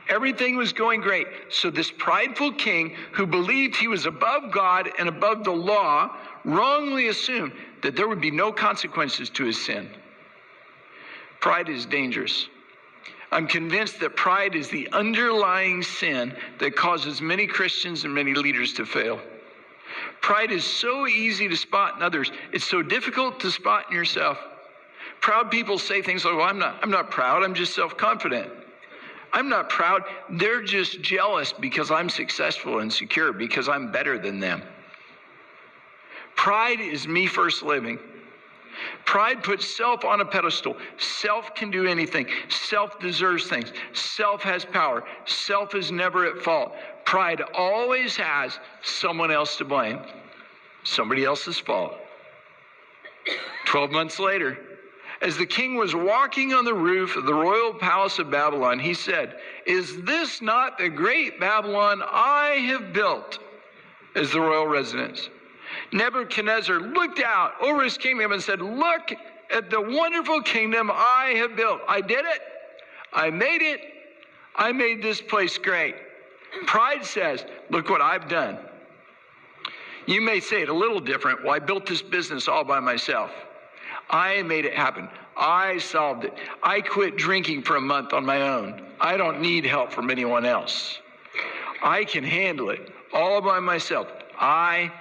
Everything was going great. So this prideful king who believed he was above God and above the law wrongly assumed that there would be no consequences to his sin. Pride is dangerous. I'm convinced that pride is the underlying sin that causes many Christians and many leaders to fail. Pride is so easy to spot in others. It's so difficult to spot in yourself. Proud people say things like, well, I'm not proud, I'm just self-confident. I'm not proud, they're just jealous because I'm successful and secure, because I'm better than them. Pride is me first living. Pride puts self on a pedestal. Self can do anything. Self deserves things. Self has power. Self is never at fault. Pride always has someone else to blame. Somebody else's fault. 12 months later, as the king was walking on the roof of the royal palace of Babylon, he said, "Is this not the great Babylon I have built as the royal residence?" Nebuchadnezzar looked out over his kingdom and said, "Look at the wonderful kingdom I have built. I did it. I made it. I made this place great." Pride says, "Look what I've done." You may say it a little different. "Well, I built this business all by myself. I made it happen. I solved it. I quit drinking for a month on my own. I don't need help from anyone else. I can handle it all by myself. I.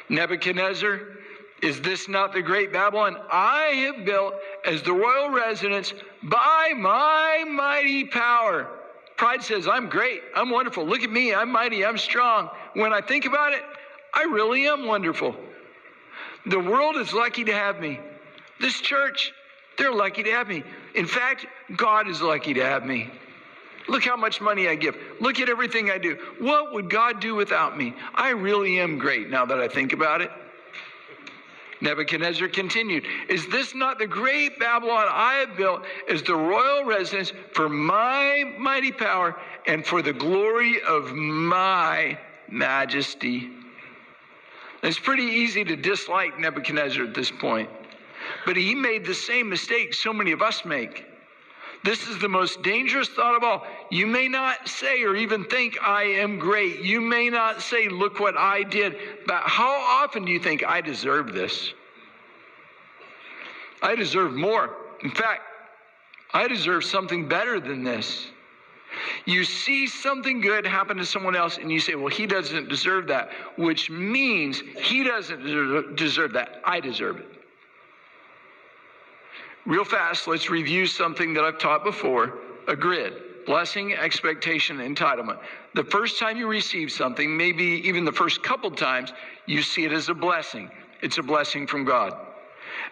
Nebuchadnezzar, is this not the great Babylon I have built as the royal residence by my mighty power?" Pride says, "I'm great. I'm wonderful. Look at me. I'm mighty. I'm strong. When I think about it, I really am wonderful. The world is lucky to have me. This church, they're lucky to have me. In fact, God is lucky to have me. Look how much money I give. Look at everything I do. What would God do without me? I really am great now that I think about it." Nebuchadnezzar continued, "Is this not the great Babylon I have built as the royal residence for my mighty power and for the glory of my majesty?" It's pretty easy to dislike Nebuchadnezzar at this point, but he made the same mistake so many of us make. This is the most dangerous thought of all. You may not say or even think, "I am great." You may not say, "Look what I did." But how often do you think, "I deserve this? I deserve more. In fact, I deserve something better than this"? You see something good happen to someone else and you say, "Well, he doesn't deserve that," which means he doesn't deserve that. I deserve it. Real fast, let's review something that I've taught before, a grid: blessing, expectation, entitlement. The first time you receive something, maybe even the first couple times, you see it as a blessing. It's a blessing from God.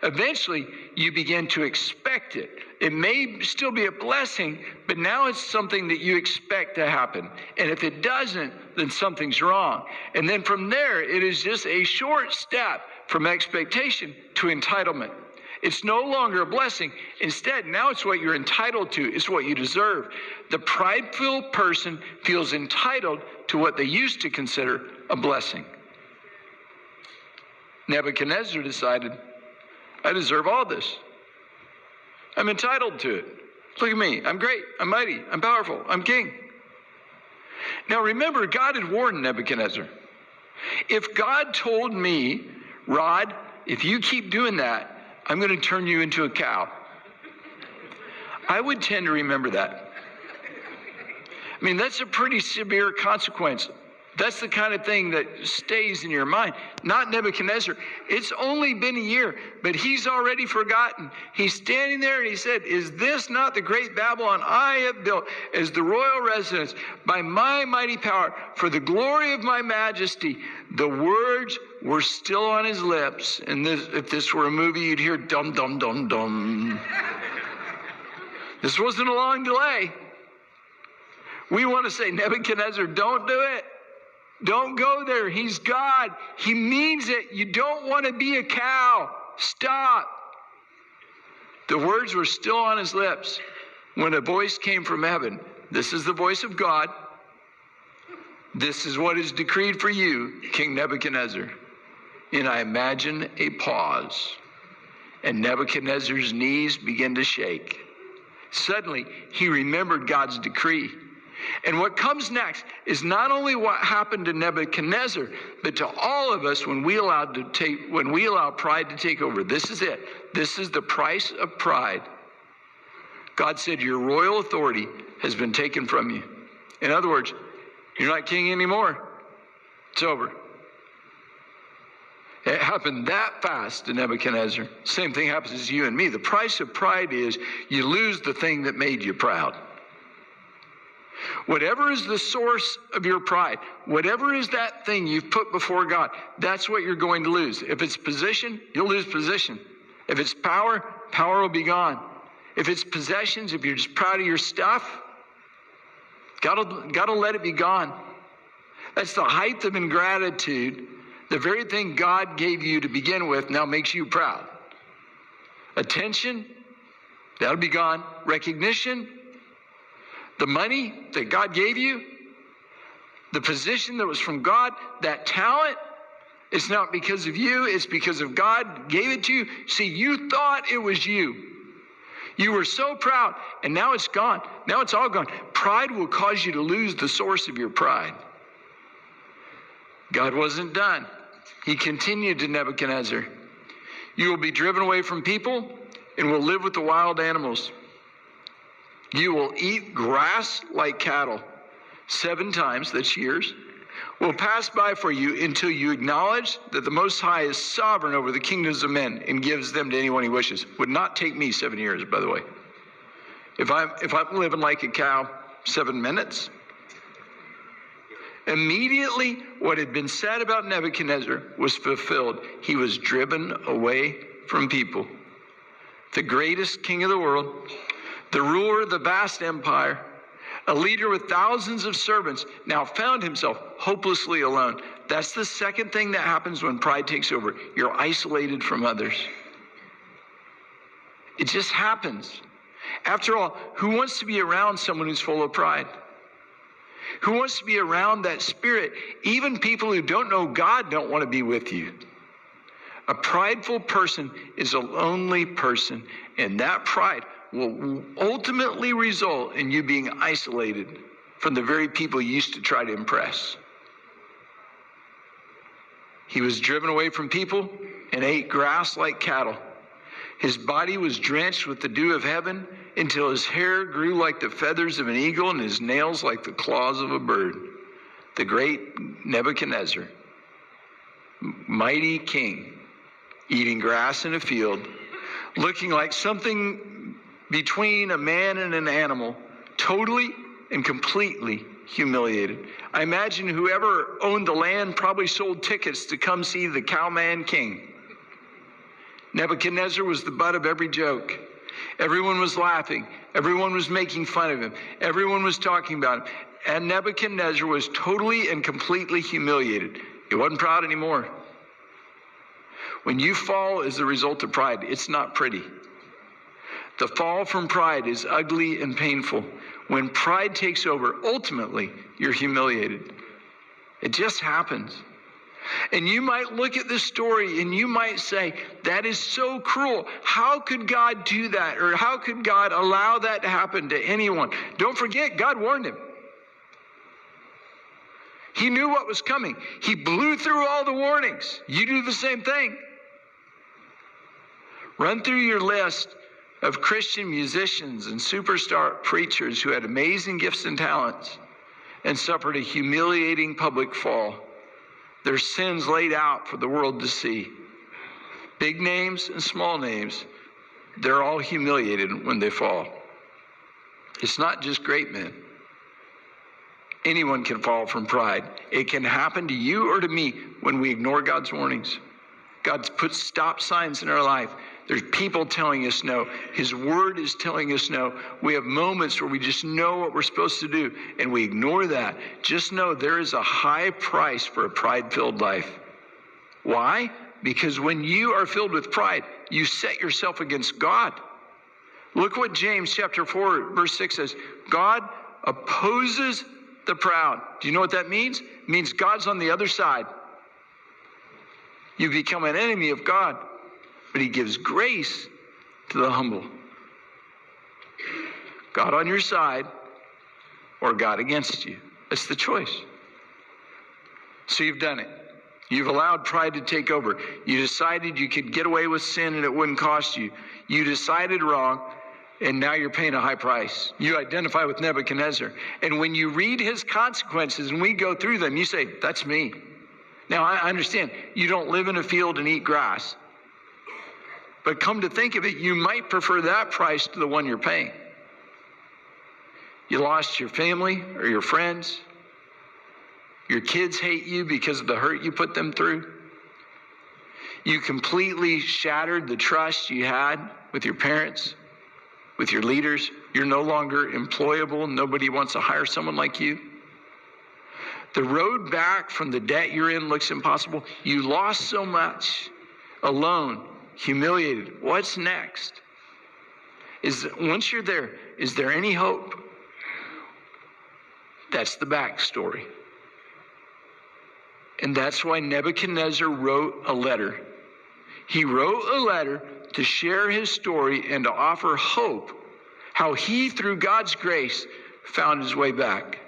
Eventually, you begin to expect it. It may still be a blessing, but now it's something that you expect to happen. And if it doesn't, then something's wrong. And then from there, it is just a short step from expectation to entitlement. It's no longer a blessing. Instead, now it's what you're entitled to. It's what you deserve. The prideful person feels entitled to what they used to consider a blessing. Nebuchadnezzar decided, "I deserve all this. I'm entitled to it. Look at me. I'm great. I'm mighty. I'm powerful. I'm king." Now remember, God had warned Nebuchadnezzar. If God told me, "Rod, if you keep doing that, I'm going to turn you into a cow," I would tend to remember that. I mean, that's a pretty severe consequence. That's the kind of thing that stays in your mind. Not Nebuchadnezzar. It's only been a year, but he's already forgotten. He's standing there and he said, "Is this not the great Babylon I have built as the royal residence by my mighty power for the glory of my majesty?" The words were still on his lips. And if this were a movie, you'd hear dum, dum, dum, dum. This wasn't a long delay. We want to say, "Nebuchadnezzar, don't do it. Don't go there. He's God. He means it. You don't want to be a cow. Stop." The words were still on his lips when a voice came from heaven. This is the voice of God. "This is what is decreed for you, King Nebuchadnezzar." And I imagine a pause. And Nebuchadnezzar's knees began to shake. Suddenly, he remembered God's decree. And what comes next is not only what happened to Nebuchadnezzar, but to all of us when we allow pride to take over. This is it. This is the price of pride. God said, your royal authority has been taken from you. In other words, you're not king anymore. It's over. It happened that fast to Nebuchadnezzar. Same thing happens to you and me. The price of pride is you lose the thing that made you proud. Whatever is the source of your pride, whatever is that thing you've put before God, that's what you're going to lose. If it's position, you'll lose position. If it's power, power will be gone. If it's possessions, if you're just proud of your stuff, God will let it be gone. That's the height of ingratitude. The very thing God gave you to begin with now makes you proud. Attention, that'll be gone. Recognition, the money that God gave you, the position that was from God, that talent, it's not because of you, it's because of God gave it to you. See, you thought it was you. You were so proud, and now it's gone. Now it's all gone. Pride will cause you to lose the source of your pride. God wasn't done. He continued to Nebuchadnezzar. You will be driven away from people and will live with the wild animals. You will eat grass like cattle 7 times, that's years, will pass by for you until you acknowledge that the Most High is sovereign over the kingdoms of men and gives them to anyone he wishes. Would not take me 7 years, by the way. If I'm living like a cow, 7 minutes. Immediately, what had been said about Nebuchadnezzar was fulfilled. He was driven away from people. The greatest king of the world, the ruler of the vast empire, a leader with thousands of servants, now found himself hopelessly alone. That's the second thing that happens when pride takes over. You're isolated from others. It just happens. After all, who wants to be around someone who's full of pride? Who wants to be around that spirit? Even people who don't know God don't want to be with you. A prideful person is a lonely person, and that pride will ultimately result in you being isolated from the very people you used to try to impress. He was driven away from people and ate grass like cattle. His body was drenched with the dew of heaven until his hair grew like the feathers of an eagle and his nails like the claws of a bird. The great Nebuchadnezzar, mighty king, eating grass in a field, looking like something between a man and an animal, totally and completely humiliated. I imagine whoever owned the land probably sold tickets to come see the cowman king. Nebuchadnezzar was the butt of every joke. Everyone was laughing. Everyone was making fun of him. Everyone was talking about him. And Nebuchadnezzar was totally and completely humiliated. He wasn't proud anymore. When you fall as a result of pride, it's not pretty. The fall from pride is ugly and painful. When pride takes over, ultimately, you're humiliated. It just happens. And you might look at this story and you might say, that is so cruel. How could God do that? Or how could God allow that to happen to anyone? Don't forget, God warned him. He knew what was coming. He blew through all the warnings. You do the same thing. Run through your list of Christian musicians and superstar preachers who had amazing gifts and talents and suffered a humiliating public fall. Their sins laid out for the world to see. Big names and small names, they're all humiliated when they fall. It's not just great men. Anyone can fall from pride. It can happen to you or to me when we ignore God's warnings. God's put stop signs in our life. There's people telling us no. His word is telling us no. We have moments where we just know what we're supposed to do, and we ignore that. Just know there is a high price for a pride-filled life. Why? Because when you are filled with pride, you set yourself against God. Look what James chapter 4, verse 6 says. God opposes the proud. Do you know what that means? It means God's on the other side. You become an enemy of God. But he gives grace to the humble. God on your side or God against you. That's the choice. So you've done it. You've allowed pride to take over. You decided you could get away with sin and it wouldn't cost you. You decided wrong, and now you're paying a high price. You identify with Nebuchadnezzar. And when you read his consequences and we go through them, you say, that's me. Now, I understand you don't live in a field and eat grass. But come to think of it, you might prefer that price to the one you're paying. You lost your family or your friends. Your kids hate you because of the hurt you put them through. You completely shattered the trust you had with your parents, with your leaders. You're no longer employable. Nobody wants to hire someone like you. The road back from the debt you're in looks impossible. You lost so much, alone, humiliated. What's next? Once you're there, is there any hope? That's the backstory. And that's why Nebuchadnezzar wrote a letter. He wrote a letter to share his story and to offer hope, how he, through God's grace, found his way back.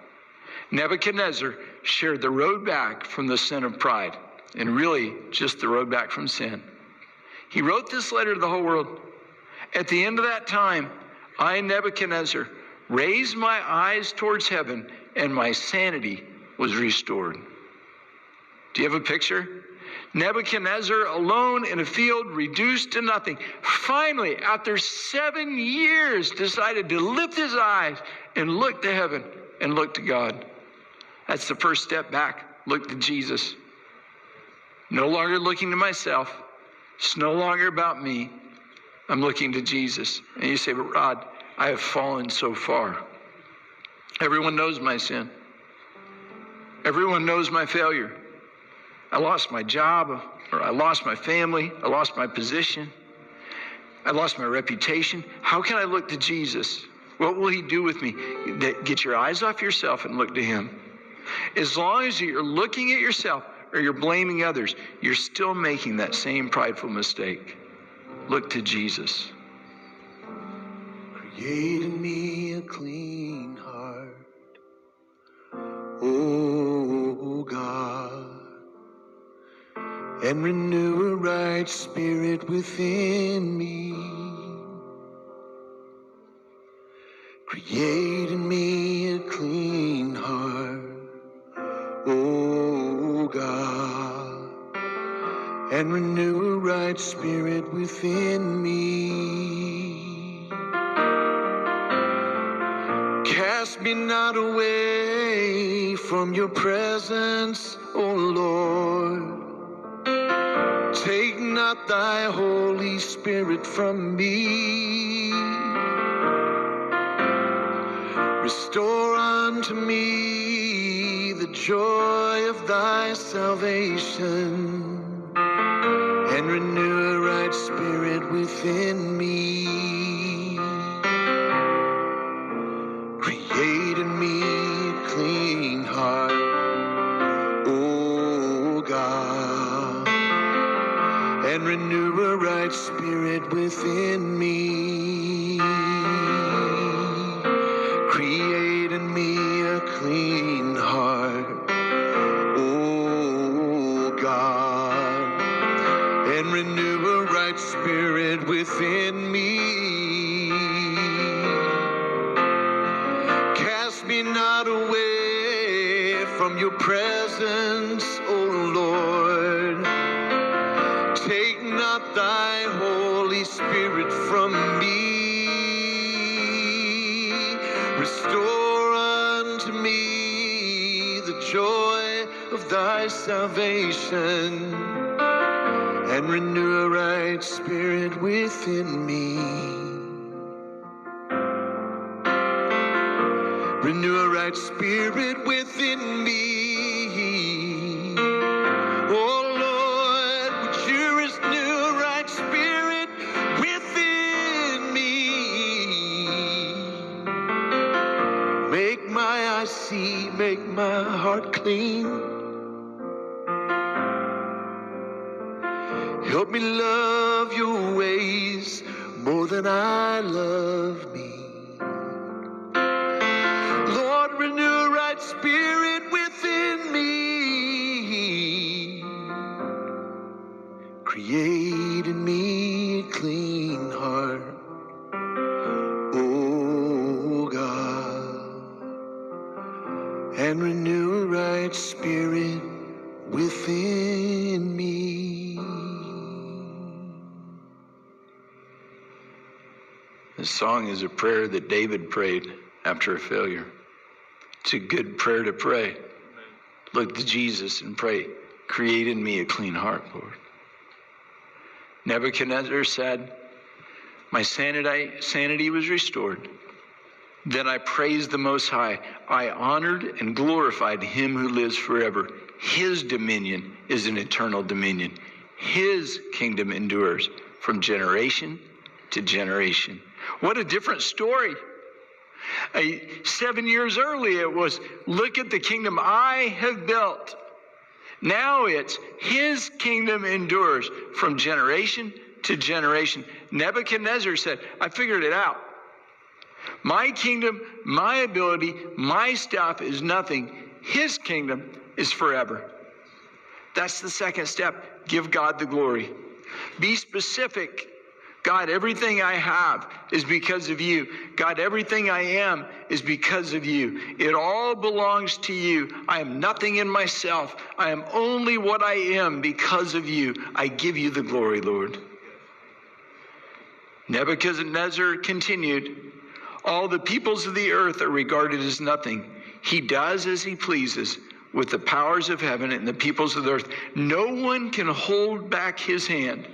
Nebuchadnezzar shared the road back from the sin of pride, and really just the road back from sin. He wrote this letter to the whole world. At the end of that time, I, Nebuchadnezzar, raised my eyes towards heaven, and my sanity was restored. Do you have a picture? Nebuchadnezzar, alone in a field, reduced to nothing, finally, after 7 years, decided to lift his eyes and look to heaven and look to God. That's the first step back. Look to Jesus. No longer looking to myself. It's no longer about me. I'm looking to Jesus. And you say, but Rod, I have fallen so far. Everyone knows my sin. Everyone knows my failure. I lost my job, or I lost my family, I lost my position, I lost my reputation. How can I look to Jesus? What will he do with me? Get your eyes off yourself and look to him. As long as you're looking at yourself or you're blaming others, you're still making that same prideful mistake. Look to Jesus. Create in me a clean heart, oh God, and renew a right spirit within me. Create in me a clean heart, oh God, and renew a right spirit within me. Cast me not away from your presence, O Lord. Take not thy Holy Spirit from me. Restore unto me the joy of thy salvation, and renew a right spirit within me. Create in me a clean heart, O God, and renew a right spirit within me. Create in me a clean heart, O God, and renew a right spirit within me. Cast me not away from your presence, O Lord. Take not thy Holy Spirit from me. Restore unto me the joy of thy salvation, and renew a right spirit within me. Renew a right spirit within me. Oh Lord, would you renew a right spirit within me? Make my eyes see, make my heart clean. Help me love your ways more than I love me. and renew a right spirit within me. This song is a prayer that David prayed after a failure. It's a good prayer to pray. Look to Jesus and pray, create in me a clean heart, Lord. Nebuchadnezzar said, my sanity was restored. Then I praised the Most High. I honored and glorified him who lives forever. His dominion is an eternal dominion. His kingdom endures from generation to generation. What a different story. 7 years earlier it was, look at the kingdom I have built. Now it's his kingdom endures from generation to generation. Nebuchadnezzar said, I figured it out. My kingdom, my ability, my stuff is nothing. His kingdom is forever. That's the second step. Give God the glory. Be specific. God, everything I have is because of you. God, everything I am is because of you. It all belongs to you. I am nothing in myself. I am only what I am because of you. I give you the glory, Lord. Nebuchadnezzar continued, all the peoples of the earth are regarded as nothing. He does as he pleases with the powers of heaven and the peoples of the earth. No one can hold back his hand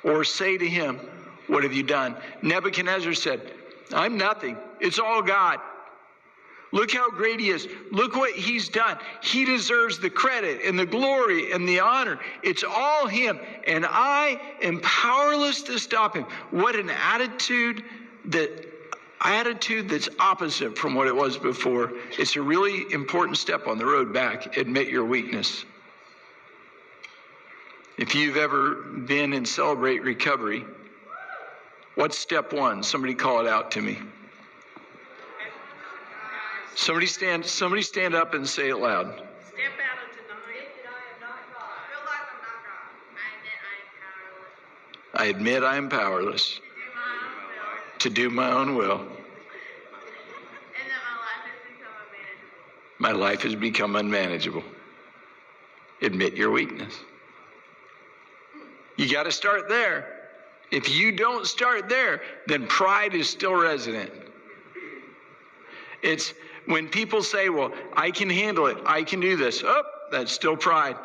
or say to him, what have you done? Nebuchadnezzar said, I'm nothing. It's all God. Look how great he is. Look what he's done. He deserves the credit and the glory and the honor. It's all him. And I am powerless to stop him. What an attitude that's opposite from what it was before. It's a really important step on the road back. Admit your weakness. If you've ever been in Celebrate Recovery, what's step one? Somebody call it out to me. Somebody stand up and say it loud. Step out of denial. I admit I am powerless. To do my own will. And that My life has become unmanageable. Admit your weakness. You got to start there. If you don't start there, then pride is still resident. It's when people say, well, I can handle it. I can do this. Oh, that's still pride.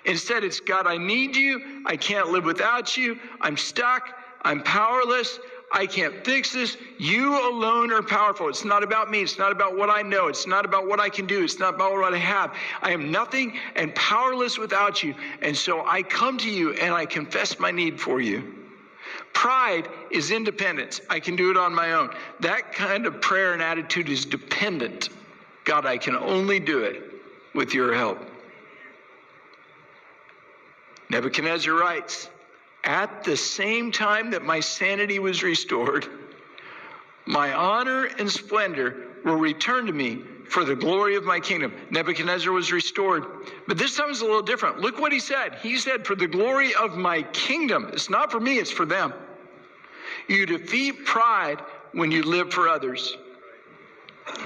Instead, it's God, I need you. I can't live without you. I'm stuck. I'm powerless. I can't fix this. You alone are powerful. It's not about me. It's not about what I know. It's not about what I can do. It's not about what I have. I am nothing and powerless without you. And so I come to you and I confess my need for you. Pride is independence. I can do it on my own. That kind of prayer and attitude is dependent. God, I can only do it with your help. Nebuchadnezzar writes, at the same time that my sanity was restored, my honor and splendor will return to me for the glory of my kingdom. Nebuchadnezzar was restored. But this time is a little different. Look what he said. He said, for the glory of my kingdom. It's not for me, it's for them. You defeat pride when you live for others.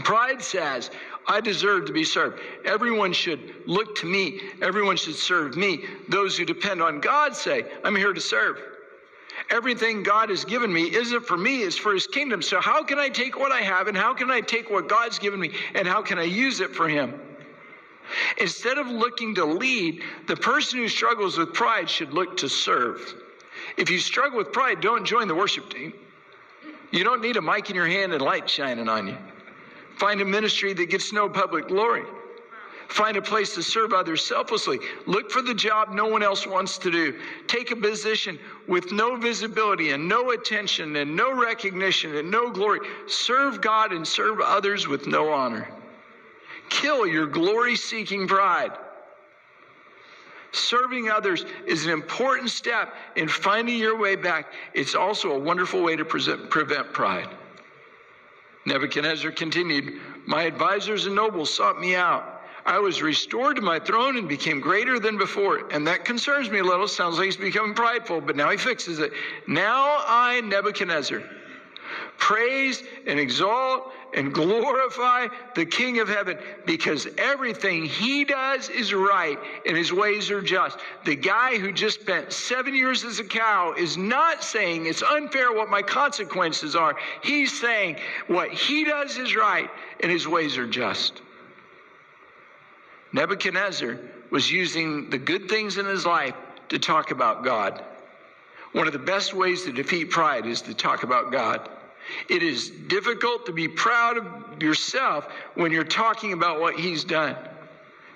Pride says, I deserve to be served. Everyone should look to me. Everyone should serve me. Those who depend on God say, I'm here to serve. Everything God has given me isn't for me, it's for his kingdom. So how can I take what I have and how can I take what God's given me and how can I use it for him? Instead of looking to lead, the person who struggles with pride should look to serve. If you struggle with pride, don't join the worship team. You don't need a mic in your hand and light shining on you. Find a ministry that gets no public glory. Find a place to serve others selflessly. Look for the job no one else wants to do. Take a position with no visibility and no attention and no recognition and no glory. Serve God and serve others with no honor. Kill your glory-seeking pride. Serving others is an important step in finding your way back. It's also a wonderful way to prevent pride. Nebuchadnezzar continued, my advisors and nobles sought me out. I was restored to my throne and became greater than before. And that concerns me a little. Sounds like he's becoming prideful, but now he fixes it. Now I, Nebuchadnezzar, Praise and exalt and glorify the King of heaven, because everything he does is right and his ways are just. The guy who just spent 7 years as a cow is not saying it's unfair what my consequences are. He's saying what he does is right and his ways are just. Nebuchadnezzar was using the good things in his life to talk about God. One of the best ways to defeat pride is to talk about God. It is difficult to be proud of yourself when you're talking about what he's done.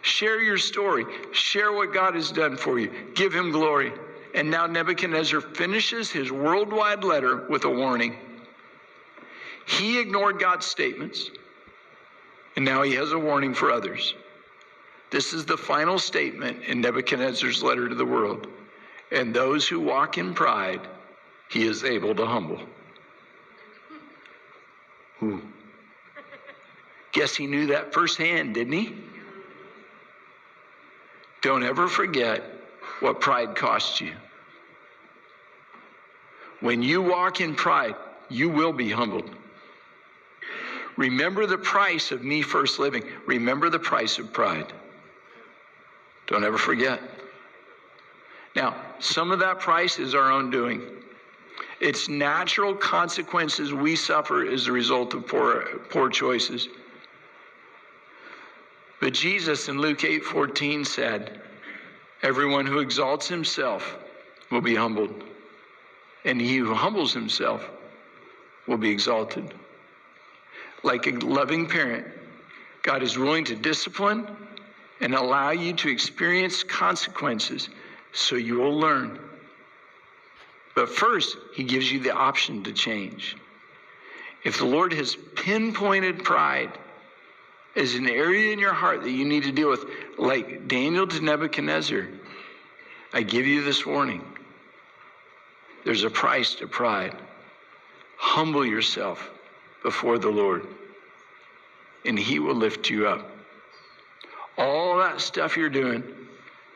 Share your story. Share what God has done for you. Give him glory. And now Nebuchadnezzar finishes his worldwide letter with a warning. He ignored God's statements, and now he has a warning for others. This is the final statement in Nebuchadnezzar's letter to the world. And those who walk in pride, he is able to humble. Ooh. Guess he knew that firsthand, didn't he? Don't ever forget what pride costs you. When you walk in pride, you will be humbled. Remember the price of me first living. Remember the price of pride. Don't ever forget. Now, some of that price is our own doing. It's natural consequences we suffer as a result of poor choices. But Jesus in Luke 8:14 said, everyone who exalts himself will be humbled, and he who humbles himself will be exalted. Like a loving parent, God is willing to discipline and allow you to experience consequences so you will learn. But first, he gives you the option to change. If the Lord has pinpointed pride as an area in your heart that you need to deal with, like Daniel to Nebuchadnezzar, I give you this warning. There's a price to pride. Humble yourself before the Lord, and he will lift you up. All that stuff you're doing,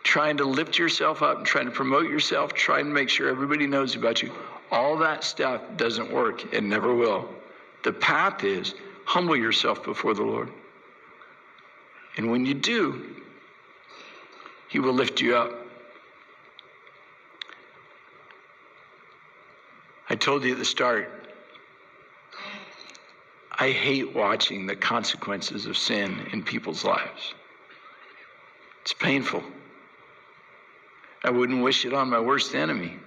trying to lift yourself up and trying to promote yourself, trying to make sure everybody knows about you, all that stuff doesn't work and never will. The path is humble yourself before the Lord. And when you do, he will lift you up. I told you at the start, I hate watching the consequences of sin in people's lives. It's painful. I wouldn't wish it on my worst enemy.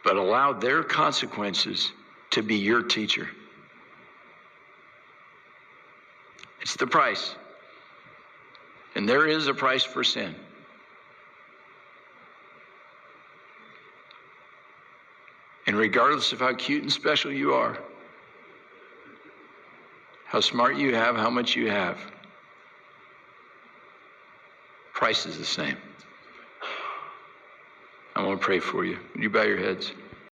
But allow their consequences to be your teacher. It's the price. And there is a price for sin. And regardless of how cute and special you are, how smart you have, how much you have, price is the same. I want to pray for you. Would you bow your heads?